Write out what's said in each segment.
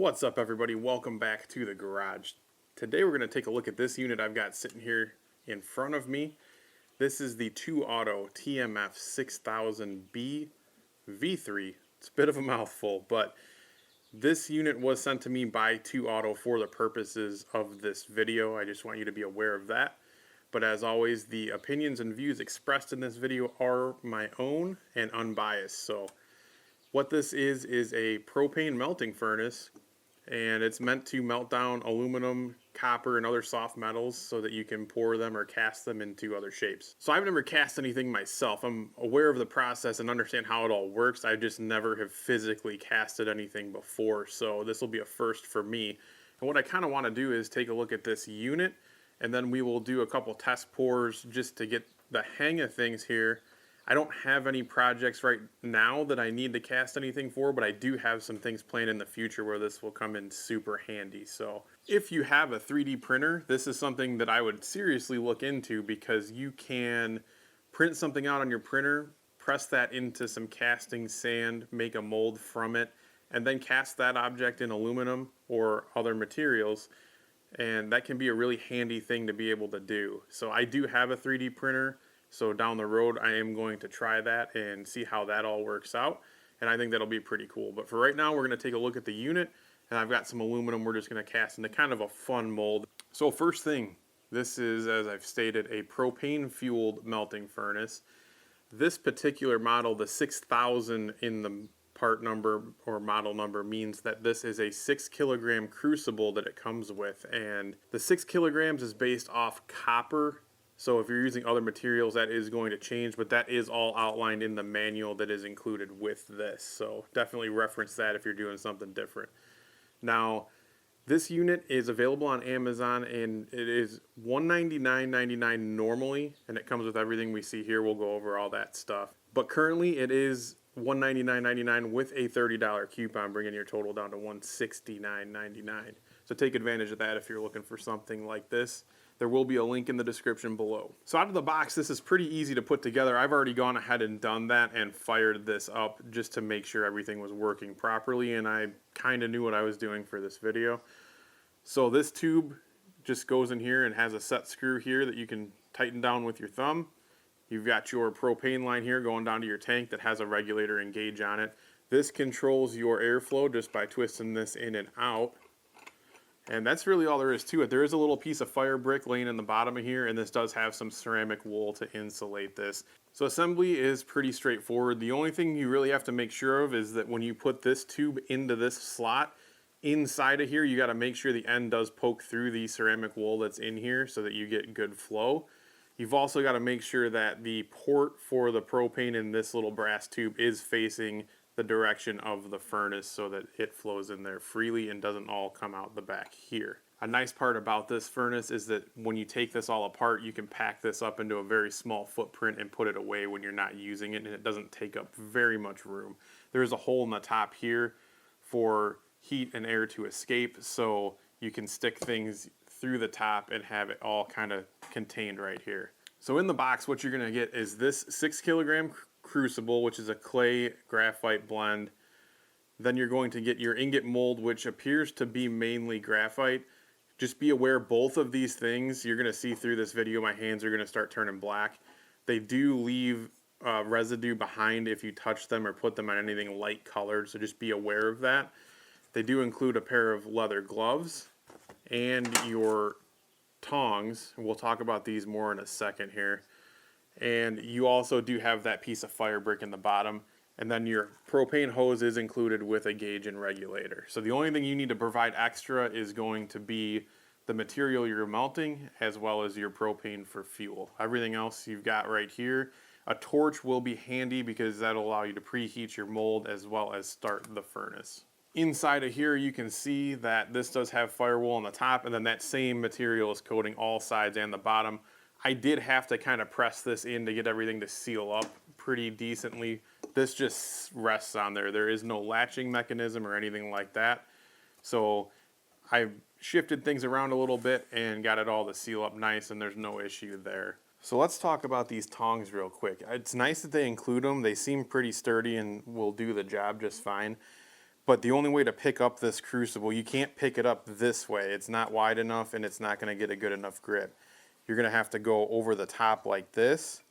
What's up, everybody? Welcome back to the garage. Today we're going to take a look at this unit I've got sitting here in front of me. This is the ToAuto TMF6000B-V3. It's a bit of a mouthful, but this unit was sent to me by ToAuto for the purposes of this video. I just want you to be aware of that. But as always, the opinions and views expressed in this video are my own and unbiased. So what this is a propane melting furnace, and it's meant to melt down aluminum, copper, and other soft metals so that you can pour them or cast them into other shapes. So I've never cast anything myself. I'm aware of the process and understand how it all works. I just never have physically casted anything before, so this will be a first for me. And what I kind of want to do is take a look at this unit, and then we will do a couple test pours just to get the hang of things here. I don't have any projects right now that I need to cast anything for, but I do have some things planned in the future where this will come in super handy. So if you have a 3D printer, this is something that I would seriously look into, because you can print something out on your printer, press that into some casting sand, make a mold from it, and then cast that object in aluminum or other materials. And that can be a really handy thing to be able to do. So I do have a 3D printer. So down the road, I am going to try that and see how that all works out. And I think that'll be pretty cool. But for right now, we're going to take a look at the unit. And I've got some aluminum we're just going to cast into kind of a fun mold. So first thing, this is, as I've stated, a propane-fueled melting furnace. This particular model, the 6000 in the part number or model number, means that this is a 6 kilogram crucible that it comes with. And the 6 kilograms is based off copper. So if you're using other materials, that is going to change, but that is all outlined in the manual that is included with this. So definitely reference that if you're doing something different. Now, this unit is available on Amazon, and it is $199.99 normally, and it comes with everything we see here. We'll go over all that stuff. But currently, it is $199.99 with a $30 coupon, bringing your total down to $169.99. So take advantage of that if you're looking for something like this. There will be a link in the description below. So out of the box, this is pretty easy to put together. I've already gone ahead and done that and fired this up just to make sure everything was working properly, and I kind of knew what I was doing for this video. So this tube just goes in here and has a set screw here that you can tighten down with your thumb. You've got your propane line here going down to your tank that has a regulator and gauge on it. This controls your airflow just by twisting this in and out. And that's really all there is to it. There is a little piece of fire brick laying in the bottom of here, and this does have some ceramic wool to insulate this. So assembly is pretty straightforward. The only thing you really have to make sure of is that when you put this tube into this slot, inside of here, you got to make sure the end does poke through the ceramic wool that's in here so that you get good flow. You've also got to make sure that the port for the propane in this little brass tube is facing the direction of the furnace so that it flows in there freely and doesn't all come out the back here. A nice part about this furnace is that when you take this all apart, you can pack this up into a very small footprint and put it away when you're not using it, and it doesn't take up very much room. There is a hole in the top here for heat and air to escape, so you can stick things through the top and have it all kind of contained right here. So in the box, what you're going to get is this 6 kilogram crucible, which is a clay graphite blend. Then you're going to get your ingot mold, which appears to be mainly graphite. Just be aware, both of these things, you're going to see through this video, my hands are going to start turning black. They do leave residue behind if you touch them or put them on anything light colored, so just be aware of that. They do include a pair of leather gloves and your tongs. We'll talk about these more in a second here. And you also do have that piece of fire brick in the bottom. And then your propane hose is included with a gauge and regulator. So the only thing you need to provide extra is going to be the material you're melting, as well as your propane for fuel. Everything else you've got right here. A torch will be handy because that'll allow you to preheat your mold as well as start the furnace. Inside of here, you can see that this does have firewall on the top, and then that same material is coating all sides and the bottom. I did have to kind of press this in to get everything to seal up pretty decently. This just rests on there. There is no latching mechanism or anything like that. So I shifted things around a little bit and got it all to seal up nice, and there's no issue there. So let's talk about these tongs real quick. It's nice that they include them. They seem pretty sturdy and will do the job just fine. But the only way to pick up this crucible, you can't pick it up this way. It's not wide enough and it's not going to get a good enough grip. You're going to have to go over the top like this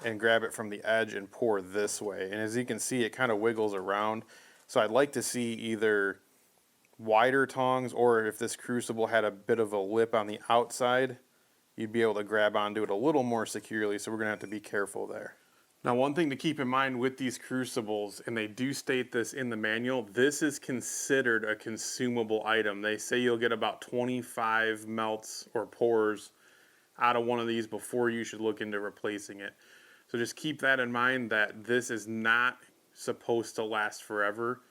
and grab it from the edge and pour this way. And as you can see, it kind of wiggles around. So I'd like to see either wider tongs, or if this crucible had a bit of a lip on the outside, you'd be able to grab onto it a little more securely. So we're going to have to be careful there. Now, one thing to keep in mind with these crucibles, and they do state this in the manual, this is considered a consumable item. They say you'll get about 25 melts or pours out of one of these before you should look into replacing it. So just keep that in mind, that this is not supposed to last forever,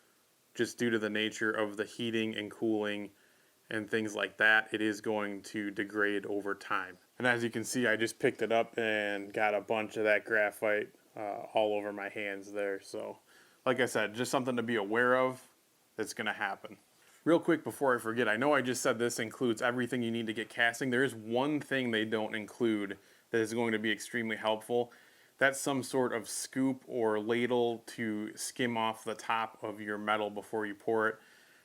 just due to the nature of the heating and cooling and things like that. It is going to degrade over time. And as you can see, I just picked it up and got a bunch of that graphite all over my hands there. So like I said, just something to be aware of that's going to happen. Real quick before I forget, I know I just said this includes everything you need to get casting. There is one thing they don't include that is going to be extremely helpful. That's some sort of scoop or ladle to skim off the top of your metal before you pour it.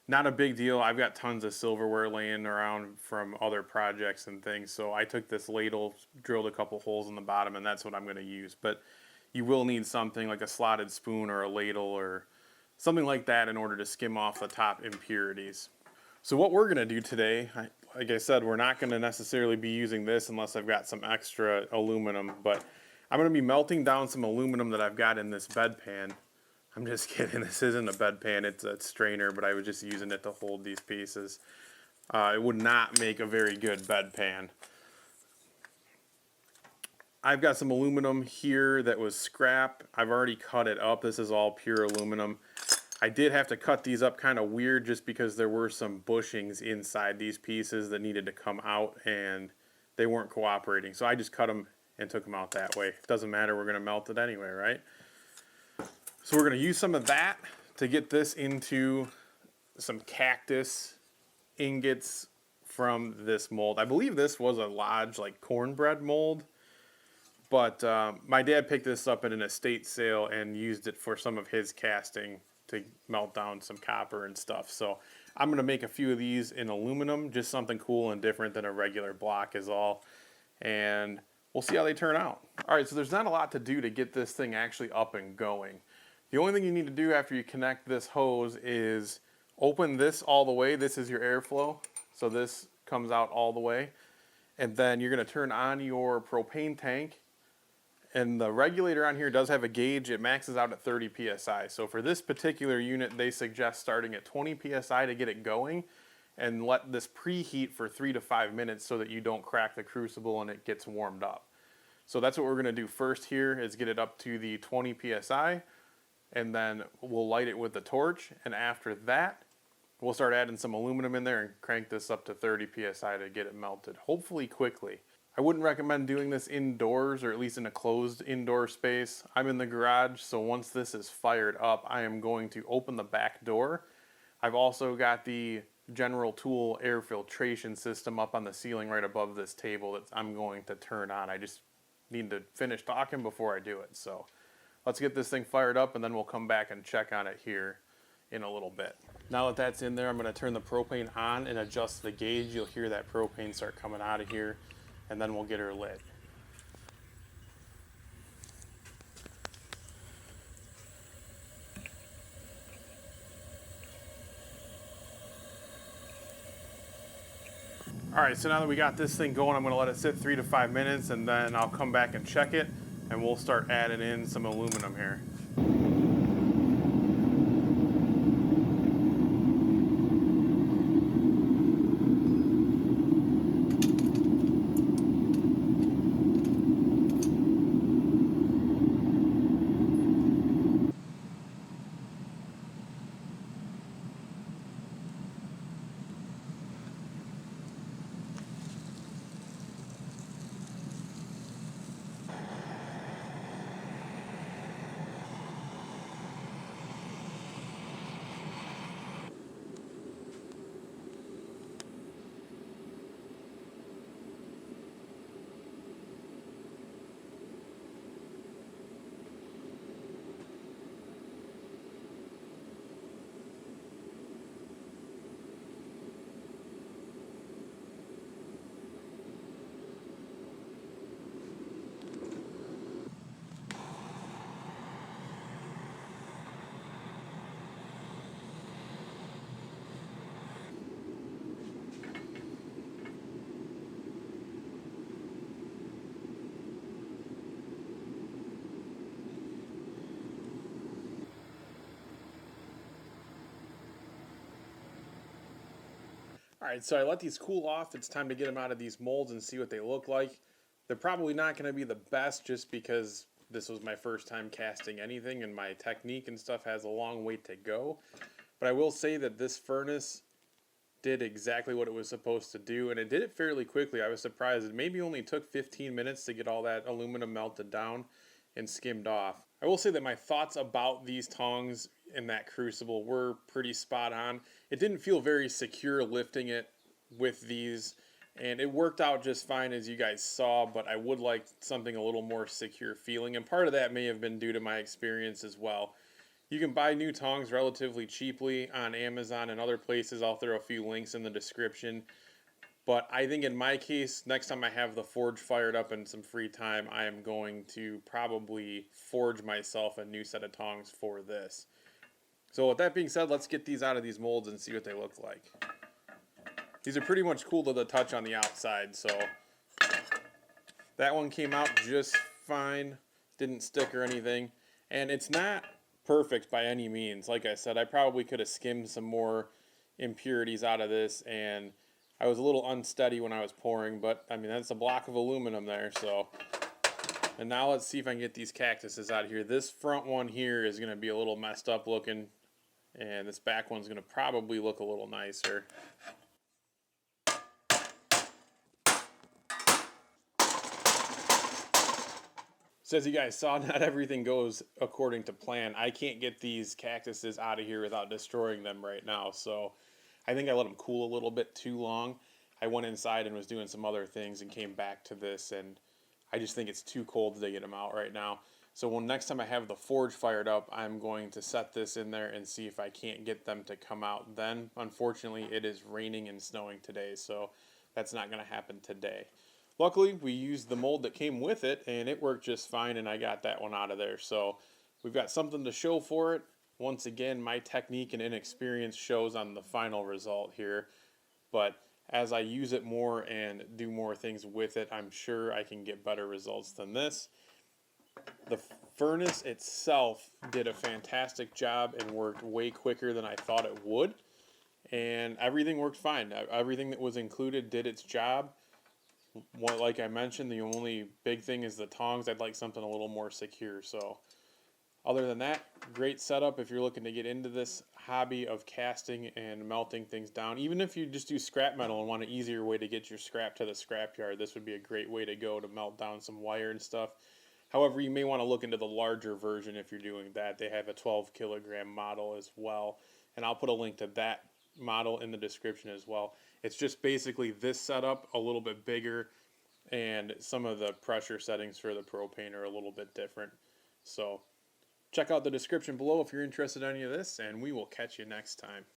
Not a big deal. I've got tons of silverware laying around from other projects and things, so I took this ladle, drilled a couple holes in the bottom, and that's what I'm going to use. But you will need something like a slotted spoon or a ladle or something like that in order to skim off the top impurities. So what we're going to do today, like I said, we're not going to necessarily be using this unless I've got some extra aluminum, but I'm going to be melting down some aluminum that I've got in this bed pan. I'm just kidding, this isn't a bed pan, it's a strainer, but I was just using it to hold these pieces. It would not make a very good bed pan. I've got some aluminum here that was scrap. I've already cut it up. This is all pure aluminum. I did have to cut these up kind of weird just because there were some bushings inside these pieces that needed to come out and they weren't cooperating. So I just cut them and took them out that way. It doesn't matter, we're going to melt it anyway, right? So we're going to use some of that to get this into some cactus ingots from this mold. I believe this was a Lodge like cornbread mold. But my dad picked this up at an estate sale and used it for some of his casting to melt down some copper and stuff. So I'm going to make a few of these in aluminum, just something cool and different than a regular block is all. And we'll see how they turn out. All right, so there's not a lot to do to get this thing actually up and going. The only thing you need to do after you connect this hose is open this all the way. This is your airflow. So this comes out all the way. And then you're going to turn on your propane tank. And the regulator on here does have a gauge. It maxes out at 30 psi. So for this particular unit, they suggest starting at 20 psi to get it going and let this preheat for 3 to 5 minutes so that you don't crack the crucible and it gets warmed up. So that's what we're going to do first here, is get it up to the 20 psi, and then we'll light it with the torch. And after that, we'll start adding some aluminum in there and crank this up to 30 psi to get it melted, hopefully quickly. I wouldn't recommend doing this indoors, or at least in a closed indoor space. I'm in the garage, so once this is fired up, I am going to open the back door. I've also got the General Tool air filtration system up on the ceiling right above this table that I'm going to turn on. I just need to finish talking before I do it. So let's get this thing fired up and then we'll come back and check on it here in a little bit. Now that that's in there, I'm going to turn the propane on and adjust the gauge. You'll hear that propane start coming out of here, and then we'll get her lit. All right, so now that we got this thing going, I'm going to let it sit 3 to 5 minutes, and then I'll come back and check it, and we'll start adding in some aluminum here. Alright, so I let these cool off. It's time to get them out of these molds and see what they look like. They're probably not going to be the best just because this was my first time casting anything and my technique and stuff has a long way to go. But I will say that this furnace did exactly what it was supposed to do, and it did it fairly quickly. I was surprised. It maybe only took 15 minutes to get all that aluminum melted down and skimmed off. I will say that my thoughts about these tongs in that crucible were pretty spot on. It didn't feel very secure lifting it with these, and it worked out just fine as you guys saw, but I would like something a little more secure feeling, and part of that may have been due to my experience as well. You can buy new tongs relatively cheaply on Amazon and other places. I'll throw a few links in the description. But I think in my case, next time I have the forge fired up and some free time, I am going to probably forge myself a new set of tongs for this. So with that being said, let's get these out of these molds and see what they look like. These are pretty much cool to the touch on the outside, so that one came out just fine, didn't stick or anything. And it's not perfect by any means. Like I said, I probably could have skimmed some more impurities out of this, and I was a little unsteady when I was pouring, but I mean, that's a block of aluminum there. So, and now let's see if I can get these cactuses out of here. This front one here is going to be a little messed up looking, and this back one's going to probably look a little nicer. So as you guys saw, not everything goes according to plan. I can't get these cactuses out of here without destroying them right now. So I think I let them cool a little bit too long. I went inside and was doing some other things and came back to this, and I just think it's too cold to get them out right now. So when next time I have the forge fired up, I'm going to set this in there and see if I can't get them to come out then. Unfortunately, it is raining and snowing today, so that's not going to happen today. Luckily, we used the mold that came with it, and it worked just fine, and I got that one out of there. So we've got something to show for it. Once again, my technique and inexperience shows on the final result here. But as I use it more and do more things with it, I'm sure I can get better results than this. The furnace itself did a fantastic job and worked way quicker than I thought it would. And everything worked fine. Everything that was included did its job. Like I mentioned, the only big thing is the tongs. I'd like something a little more secure. So other than that, great setup if you're looking to get into this hobby of casting and melting things down. Even if you just do scrap metal and want an easier way to get your scrap to the scrapyard, this would be a great way to go to melt down some wire and stuff. However, you may want to look into the larger version if you're doing that. They have a 12 kilogram model as well, and I'll put a link to that model in the description as well. It's just basically this setup, a little bit bigger, and some of the pressure settings for the propane are a little bit different. So check out the description below if you're interested in any of this, and we will catch you next time.